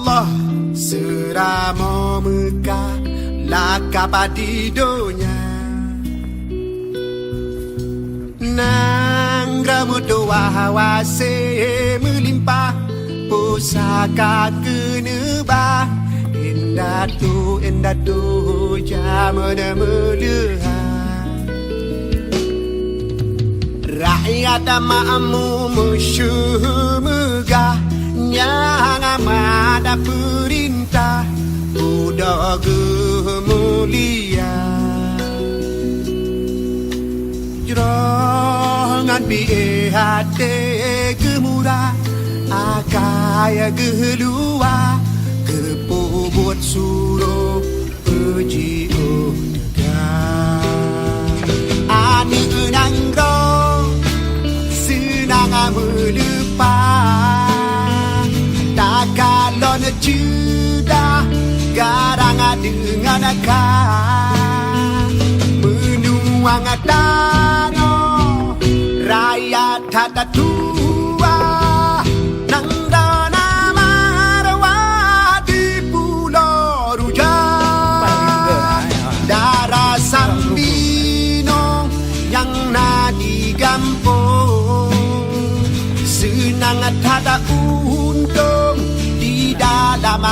Allah seramo Mekah lakap di dunia nang rambut doa hawase melimpah pusaka kenebah indah tu jamana melihat rakyat maamu musyuh megah yang amat perintah udah gemulia jerongan bihe hati gemurah akaya gelua kepo buat suruh puji ani enang ro senang melupa tak kalon juda garang dengan akal menuang dano rakyat tata tua nang dana marwah di pulau Rujak darah Sambino yang nadi gampung senang tata untung di dalam